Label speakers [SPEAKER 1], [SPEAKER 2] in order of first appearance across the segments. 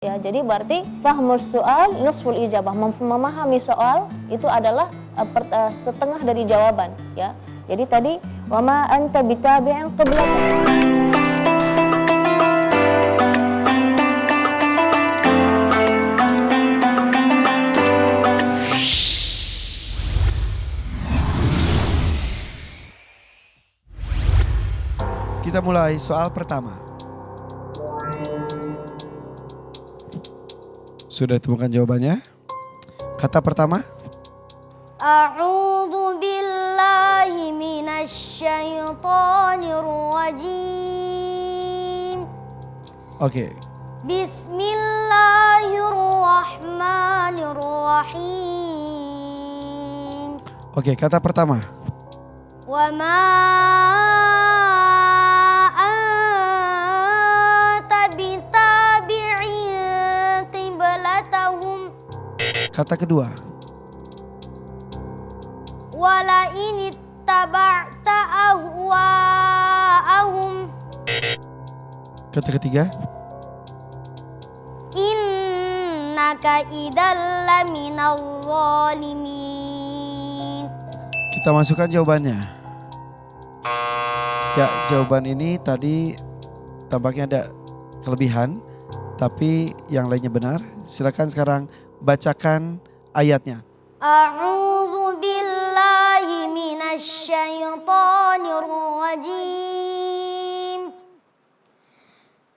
[SPEAKER 1] Ya, jadi berarti fahmus soal nusful ijabah, memahami soal itu adalah setengah dari jawaban, ya. Jadi tadi wama anta bitabi'in qiblatan.
[SPEAKER 2] Kita mulai soal pertama. Sudah temukan jawabannya? Kata pertama?
[SPEAKER 3] A'udzu billahi minasy syaithanir rajim.
[SPEAKER 2] Oke.
[SPEAKER 3] Bismillahirrahmanirrahim.
[SPEAKER 2] Oke, kata pertama.
[SPEAKER 3] Wa ma anta bitabi'in qiblatahum.
[SPEAKER 2] Kata kedua.
[SPEAKER 3] Wala in ittaba'ta ahwa'ahum.
[SPEAKER 2] Kata ketiga.
[SPEAKER 3] Innaka idzal laminal zalimin.
[SPEAKER 2] Kita masukkan jawabannya. Ya, jawaban ini tadi tampaknya ada kelebihan, tapi yang lainnya benar. Silakan sekarang bacakan ayatnya.
[SPEAKER 3] A'udzu billahi minasy syaithanir rajim.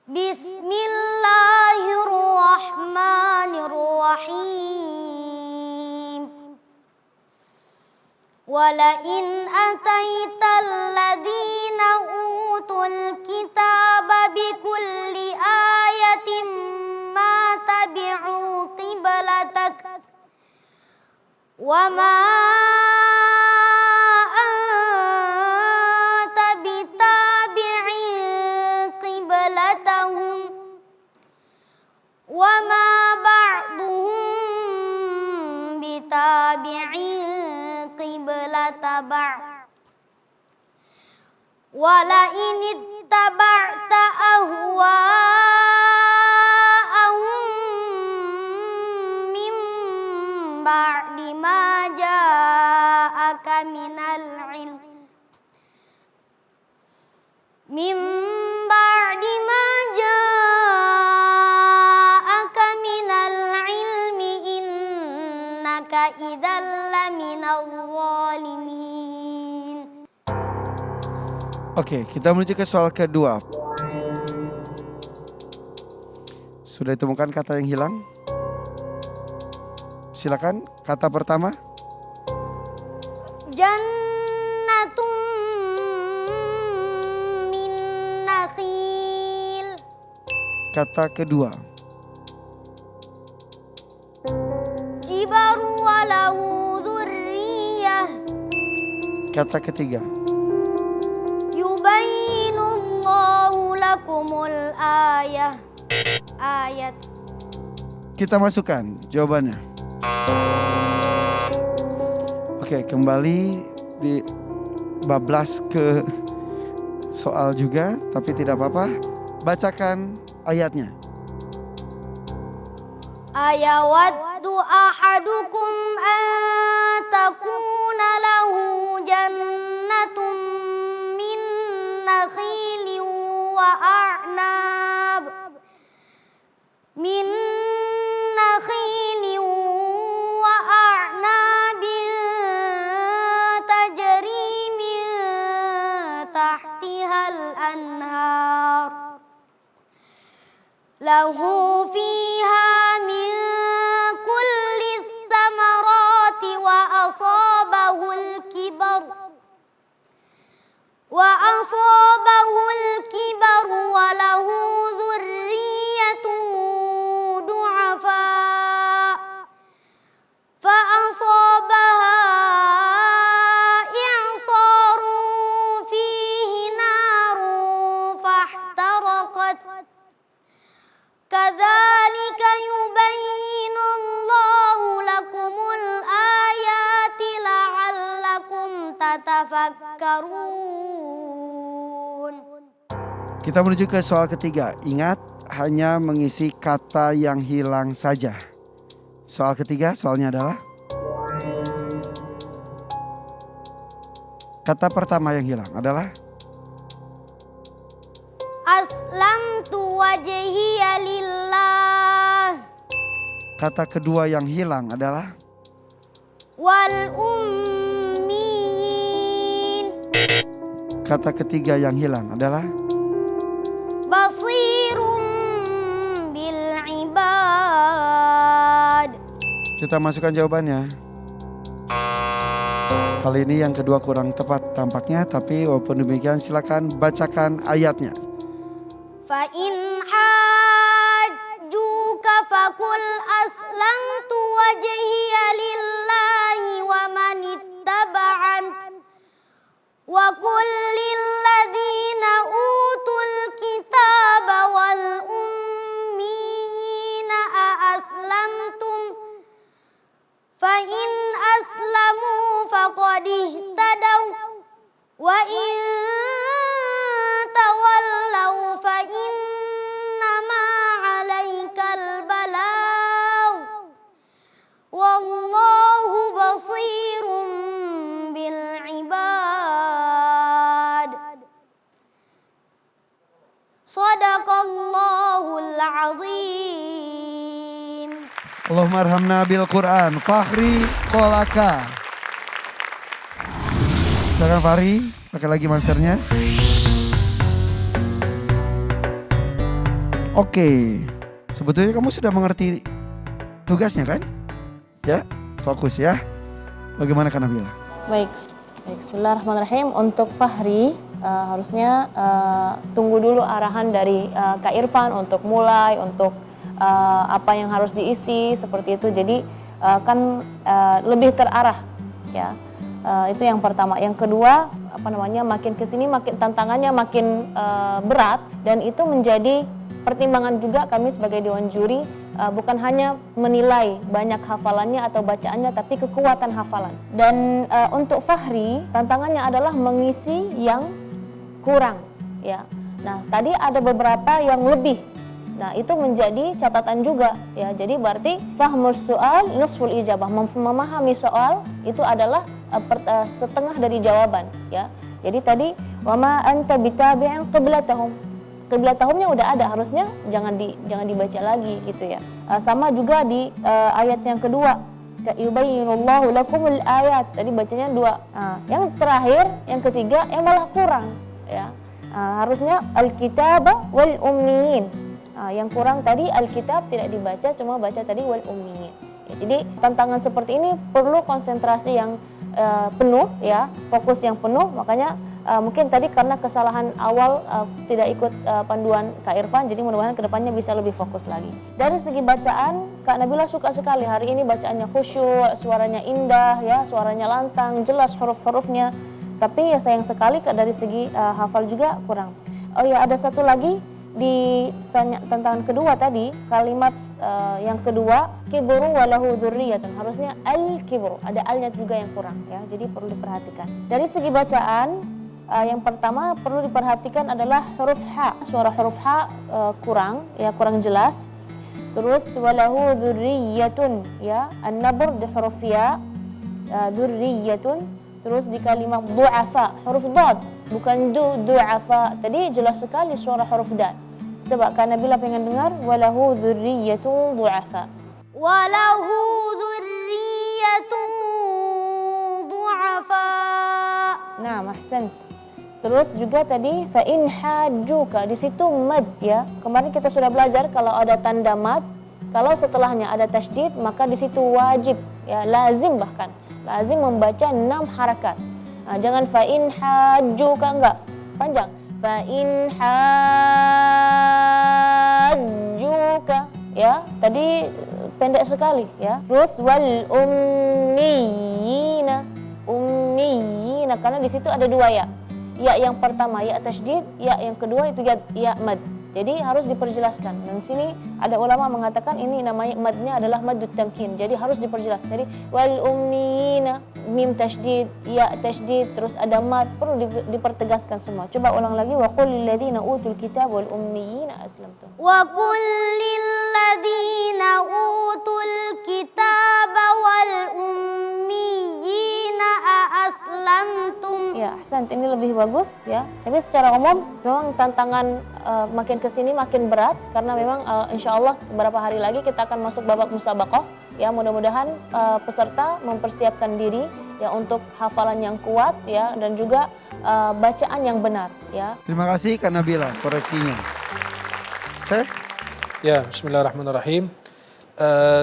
[SPEAKER 3] Bismillahirrahmanirrahim. Wala in ataital ladzina utul kitaba bikulli ayatin ma tabi'u qiblatak wa ma anta bitabi'in qiblatahum wa ma ba'duhum bitabi'in qiblata ba'd wala in ittaba'ta ahwa'ahum min ba'di ma ja'aka minal ilm min ba'di ma ja'aka minal ilmi innaka idzal laminal zalimin.
[SPEAKER 2] Oke, kita menuju ke soal kedua. Sudah ditemukan kata yang hilang? Silakan, kata pertama.
[SPEAKER 3] Jannatum min nakhil.
[SPEAKER 2] Kata kedua.
[SPEAKER 3] Jibaru walahu dzurriyyah.
[SPEAKER 2] Kata ketiga.
[SPEAKER 3] Yubayyinullahu lakumul ayat.
[SPEAKER 2] Kita masukkan jawabannya. Oke, kembali di bablas ke soal juga, tapi tidak apa-apa. Bacakan ayatnya.
[SPEAKER 3] Ayawaddu ahadukum an takuna lahu jannatun min nakhilin wa a'nab min nakhilin wa a'nabin tajri min tahtihal anhar lahu fiha min kulli thamarati wa asabahul kibar wa lahu dhurriyyatun du'afa fa asabaha i'sarun fihi narun fahtaraqat kadzalika yubayyinullahu lakumul ayati la'allakum tatafakkarun.
[SPEAKER 2] Kita menuju ke soal ketiga. Ingat, hanya mengisi kata yang hilang saja. Soal ketiga, soalnya adalah kata pertama yang hilang adalah
[SPEAKER 3] Aslamtu wajhiya lillah.
[SPEAKER 2] kata kedua yang hilang adalah
[SPEAKER 3] Wal ummiyin.
[SPEAKER 2] kata ketiga yang hilang adalah
[SPEAKER 3] Basirum bil ibad.
[SPEAKER 2] kita masukkan jawabannya. Kali ini yang kedua kurang tepat tampaknya, tapi walaupun demikian silakan bacakan ayatnya.
[SPEAKER 3] Fa in hajjuka fakul aslamtu wajhiya lillahi wa man ittaba'an wa qul lil ladzina utul kitaba wal ummiyina a aslamtum fa in aslamu faqad ihtadaw wa in tawallaw fa innama 'alaikal balagh wallahu basirum bil ibad. Shadaqallahul azim.
[SPEAKER 2] Allahumma arhamna bil Quran. Fahri Kolaka. Silakan Fahri, pakai lagi maskernya. Oke, sebetulnya kamu sudah mengerti tugasnya kan? Ya, fokus ya. Bagaimana Kak Nabila?
[SPEAKER 1] Baik, bismillahirrahmanirrahim. Untuk Fahri harusnya tunggu dulu arahan dari Kak Irfan untuk mulai, untuk apa yang harus diisi seperti itu. Jadi kan lebih terarah ya. Itu yang pertama. Yang kedua, makin kesini makin tantangannya makin berat, dan itu menjadi pertimbangan juga kami sebagai Dewan Juri, bukan hanya menilai banyak hafalannya atau bacaannya, tapi kekuatan hafalan. Dan untuk Fahri, tantangannya adalah mengisi yang kurang ya. Nah, tadi ada beberapa yang lebih. Nah, itu menjadi catatan juga ya. Jadi berarti fahmus soal nusful ijabah, memahami soal itu adalah setengah dari jawaban ya. Jadi tadi wama anta bitabi'in qiblatahum. Qiblatahumnya udah ada, harusnya jangan dibaca lagi gitu ya. Sama juga di ayat yang kedua, yubayyinullahu lakumul ayat. Tadi bacanya dua. Yang terakhir, yang ketiga yang malah kurang ya. Harusnya alkitab wal ummiyin. Yang kurang tadi alkitab tidak dibaca, cuma baca tadi wal ummiyin. Ya, jadi tantangan seperti ini perlu konsentrasi yang penuh ya, fokus yang penuh. Makanya mungkin tadi karena kesalahan awal tidak ikut panduan Kak Irfan, jadi mudah-mudahan kedepannya bisa lebih fokus lagi. Dari segi bacaan, Kak Nabila suka sekali hari ini bacaannya khusyuk, suaranya indah ya, suaranya lantang, jelas huruf-hurufnya. Tapi ya sayang sekali dari segi hafal juga kurang. Oh ya, ada satu lagi di tantangan kedua tadi, kalimat yang kedua, kibru walahu dzurriyyatun, harusnya al-kibru, ada alnya juga yang kurang ya, jadi perlu diperhatikan. Dari segi bacaan, yang pertama perlu diperhatikan adalah huruf ha, suara huruf ha kurang ya, kurang jelas. Terus walahu dzurriyyatun ya, an-nabr di huruf ya, dzurriyyatun. Terus di kalimat du'afa, huruf dad, bukan du'afa. Tadi jelas sekali suara huruf dad. Coba Kak Nabila pengen dengar, walahu dzurriyyatun du'afa.
[SPEAKER 3] Walahu dzurriyyatun du'afa.
[SPEAKER 1] Nah, ahsant. Terus juga tadi fa in hajjuka, di situ mad ya. Kemarin kita sudah belajar kalau ada tanda mad, kalau setelahnya ada tasydid, maka di situ wajib ya, lazim bahkan. Lazim membaca 6 harakat. Nah, jangan fa in hajjuka, enggak, panjang. Fa in hajjuka ya, tadi pendek sekali ya. Terus wal ummiyina, karena di situ ada dua ya. Ya yang pertama ya tasydid, ya yang kedua itu ya mad. Jadi harus diperjelaskan. Dan sini ada ulama mengatakan ini namanya madnya adalah maddut tamkin. Jadi harus diperjelas. Jadi wal ummiyina, mim tasydid, ya tasydid, terus ada mad, perlu dipertegaskan semua. Coba ulang lagi, wa qul lil ladzina utul kitab wal ummiyina aslamtum.
[SPEAKER 3] وقل للذين أوتوا الكتاب والأميين أأسلمتم.
[SPEAKER 1] Ya, ahsan, ini lebih bagus ya. Tapi secara umum memang tantangan makin kesini makin berat karena memang insya Allah beberapa hari lagi kita akan masuk babak musabaqah. Ya, mudah-mudahan peserta mempersiapkan diri ya untuk hafalan yang kuat ya dan juga bacaan yang benar ya.
[SPEAKER 2] Terima kasih Kak Nabila koreksinya. Saya?
[SPEAKER 4] Ya, bismillahirrahmanirrahim.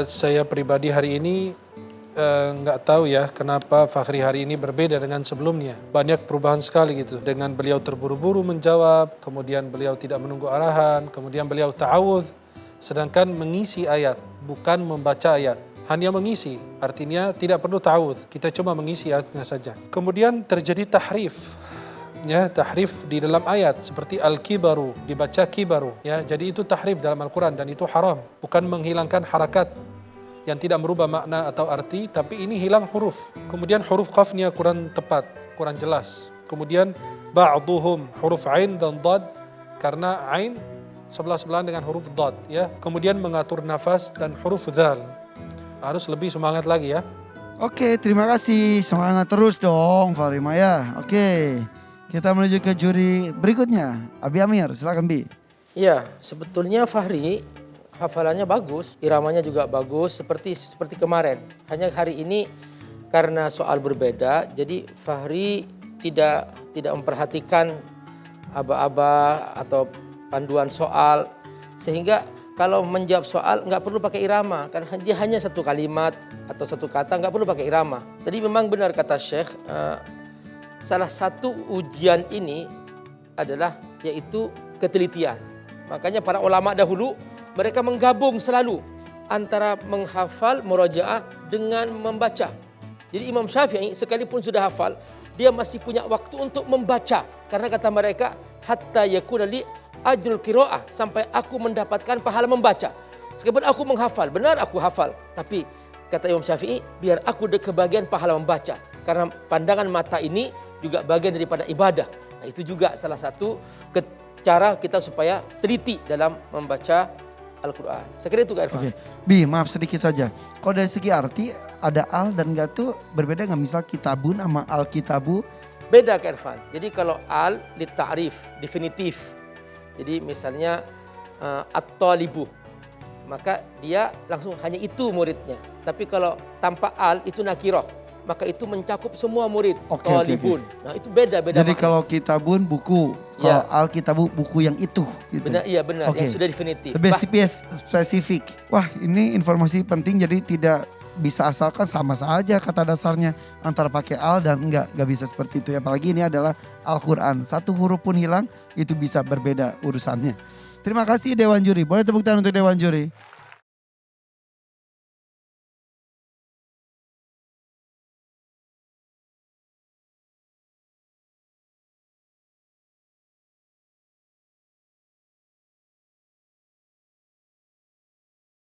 [SPEAKER 4] Saya pribadi hari ini nggak tahu ya kenapa Fakhri hari ini berbeda dengan sebelumnya. Banyak perubahan sekali gitu. Dengan beliau terburu-buru menjawab, kemudian beliau tidak menunggu arahan, kemudian beliau ta'awudz. Sedangkan mengisi ayat, bukan membaca ayat. Hanya mengisi, artinya tidak perlu ta'awudz. Kita cuma mengisi ayatnya saja. Kemudian terjadi tahrif. Ya, tahrif di dalam ayat seperti al-kibaru dibaca kibaru ya, jadi itu tahrif dalam Al-Quran dan itu haram, bukan menghilangkan harakat yang tidak merubah makna atau arti, tapi ini hilang huruf. Kemudian huruf qafnya kurang tepat, kurang jelas. Kemudian ba'duhum huruf ain dan dad karena ain sebelah-sebelahan dengan huruf dad ya. Kemudian mengatur nafas dan huruf dzal. Harus lebih semangat lagi ya.
[SPEAKER 2] Oke, terima kasih. Semangat terus dong Farima ya. Oke. Kita menuju ke juri berikutnya. Abi Amir, silakan Bi.
[SPEAKER 5] Iya, sebetulnya Fahri hafalannya bagus, iramanya juga bagus seperti kemarin. Hanya hari ini karena soal berbeda, jadi Fahri tidak memperhatikan aba-aba atau panduan soal, sehingga kalau menjawab soal nggak perlu pakai irama, kan dia hanya satu kalimat atau satu kata, nggak perlu pakai irama. Jadi memang benar kata Syekh. Salah satu ujian ini adalah yaitu ketelitian. Makanya para ulama dahulu mereka menggabung selalu antara menghafal murojaah dengan membaca. Jadi Imam Syafi'i sekalipun sudah hafal, dia masih punya waktu untuk membaca. Karena kata mereka, hatta yakuna li ajrul qiraah, sampai aku mendapatkan pahala membaca. Sekalipun aku menghafal, benar aku hafal, tapi kata Imam Syafi'i, biar aku kebagian pahala membaca. Karena pandangan mata ini juga bagian daripada ibadah. Nah, itu juga salah satu cara kita supaya teliti dalam membaca Al-Quran. Saya kira itu Kak Irfan.
[SPEAKER 2] Oke. Bi, maaf sedikit saja. Kalau dari segi arti ada al dan enggak tuh berbeda nggak? Misal kitabun sama al-kitabu?
[SPEAKER 5] Beda Kak Irfan. Jadi kalau al lit ta'rif, definitif. Jadi misalnya at-talibu, maka dia langsung hanya itu muridnya. Tapi kalau tanpa al itu nakirah, maka itu mencakup semua murid. Talibun. Nah itu beda-beda.
[SPEAKER 2] Jadi
[SPEAKER 5] makna.
[SPEAKER 2] kalau kitabun buku, kalau
[SPEAKER 5] Ya.
[SPEAKER 2] al-kitabu buku yang itu. Gitu.
[SPEAKER 5] Benar, iya benar,
[SPEAKER 2] Oke.
[SPEAKER 5] yang sudah definitif.
[SPEAKER 2] Lebih spesifik. Wah ini informasi penting jadi tidak bisa asalkan sama saja kata dasarnya antara pakai al dan enggak bisa seperti itu. Apalagi ini adalah Al-Quran. Satu huruf pun hilang itu bisa berbeda urusannya. Terima kasih Dewan Juri. Boleh tepuk tangan untuk Dewan Juri.